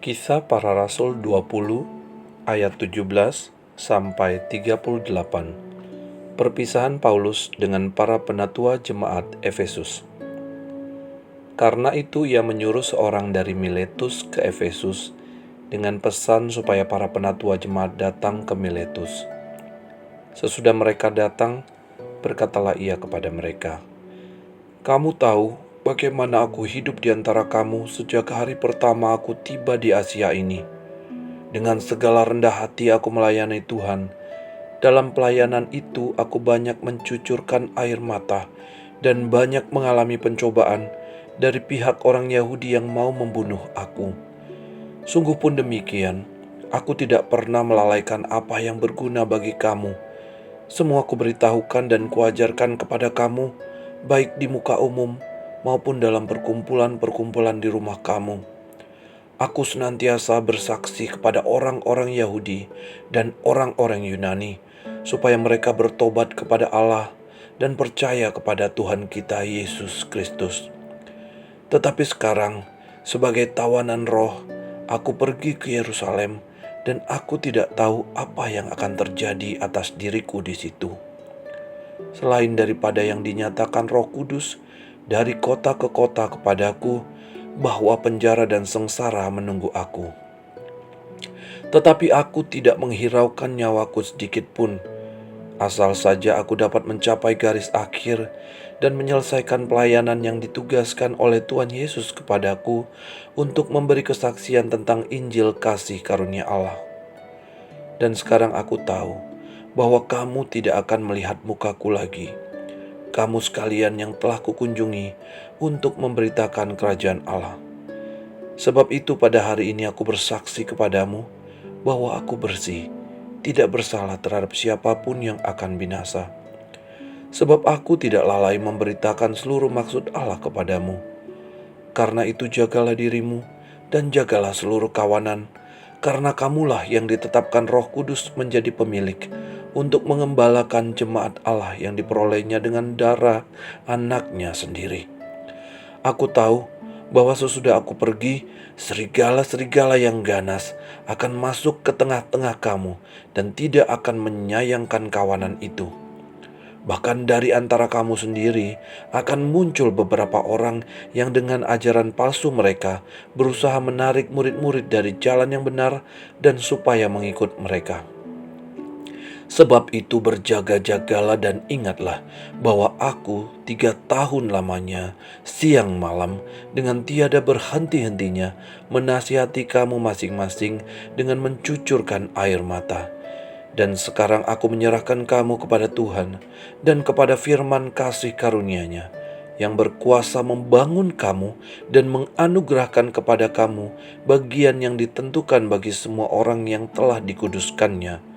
Kisah Para Rasul 20 ayat 17 sampai 38. Perpisahan Paulus dengan para penatua jemaat Efesus. Karena itu ia menyuruh seorang dari Miletus ke Efesus dengan pesan supaya para penatua jemaat datang ke Miletus. Sesudah mereka datang, berkatalah ia kepada mereka, "Kamu tahu bagaimana aku hidup di antara kamu sejak hari pertama aku tiba di Asia ini. Dengan segala rendah hati aku melayani Tuhan. Dalam pelayanan itu aku banyak mencucurkan air mata dan banyak mengalami pencobaan dari pihak orang Yahudi yang mau membunuh aku. Sungguh pun demikian, aku tidak pernah melalaikan apa yang berguna bagi kamu. Semua kuberitahukan dan kuajarkan kepada kamu, baik di muka umum maupun dalam perkumpulan-perkumpulan di rumah kamu. Aku senantiasa bersaksi kepada orang-orang Yahudi dan orang-orang Yunani, supaya mereka bertobat kepada Allah dan percaya kepada Tuhan kita Yesus Kristus. Tetapi sekarang, sebagai tawanan roh, aku pergi ke Yerusalem, dan aku tidak tahu apa yang akan terjadi atas diriku di situ. Selain daripada yang dinyatakan Roh Kudus dari kota ke kota kepadaku, bahwa penjara dan sengsara menunggu aku. Tetapi aku tidak menghiraukan nyawaku sedikit pun, asal saja aku dapat mencapai garis akhir dan menyelesaikan pelayanan yang ditugaskan oleh Tuhan Yesus kepadaku untuk memberi kesaksian tentang Injil kasih karunia Allah. Dan sekarang aku tahu bahwa kamu tidak akan melihat mukaku lagi, kamu sekalian yang telah kukunjungi untuk memberitakan kerajaan Allah. Sebab itu pada hari ini aku bersaksi kepadamu bahwa aku bersih, tidak bersalah terhadap siapapun yang akan binasa. Sebab aku tidak lalai memberitakan seluruh maksud Allah kepadamu. Karena itu jagalah dirimu dan jagalah seluruh kawanan, karena kamulah yang ditetapkan Roh Kudus menjadi pemilik untuk mengembalakan jemaat Allah yang diperolehnya dengan darah anaknya sendiri. Aku tahu bahwa sesudah aku pergi, serigala-serigala yang ganas akan masuk ke tengah-tengah kamu dan tidak akan menyayangkan kawanan itu. Bahkan dari antara kamu sendiri akan muncul beberapa orang yang dengan ajaran palsu mereka berusaha menarik murid-murid dari jalan yang benar dan supaya mengikut mereka. Sebab itu berjaga-jagalah dan ingatlah bahwa aku 3 tahun lamanya siang malam dengan tiada berhenti-hentinya menasihati kamu masing-masing dengan mencucurkan air mata. Dan sekarang aku menyerahkan kamu kepada Tuhan dan kepada firman kasih karunia-Nya yang berkuasa membangun kamu dan menganugerahkan kepada kamu bagian yang ditentukan bagi semua orang yang telah dikuduskannya.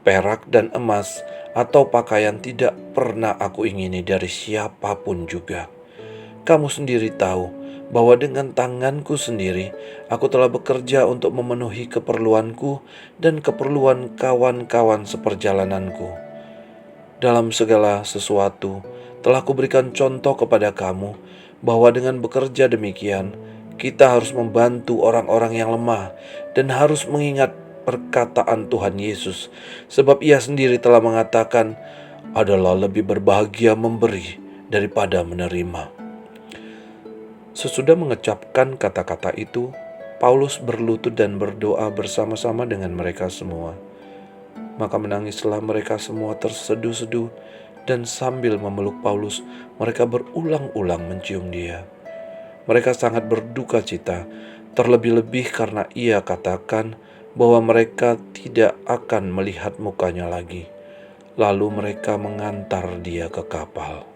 Perak dan emas atau pakaian tidak pernah aku ingini dari siapapun juga. Kamu sendiri tahu bahwa dengan tanganku sendiri aku telah bekerja untuk memenuhi keperluanku dan keperluan kawan-kawan seperjalananku. Dalam segala sesuatu telah kuberikan contoh kepada kamu bahwa dengan bekerja demikian kita harus membantu orang-orang yang lemah dan harus mengingat perkataan Tuhan Yesus, sebab Ia sendiri telah mengatakan, adalah lebih berbahagia memberi daripada menerima. Sesudah mengucapkan kata-kata itu, Paulus berlutut dan berdoa bersama-sama dengan mereka semua. Maka menangislah mereka semua terseduh-seduh, dan sambil memeluk Paulus, mereka berulang-ulang mencium dia. Mereka sangat berduka cita, terlebih-lebih karena ia katakan bahwa mereka tidak akan melihat mukanya lagi. Lalu mereka mengantar dia ke kapal.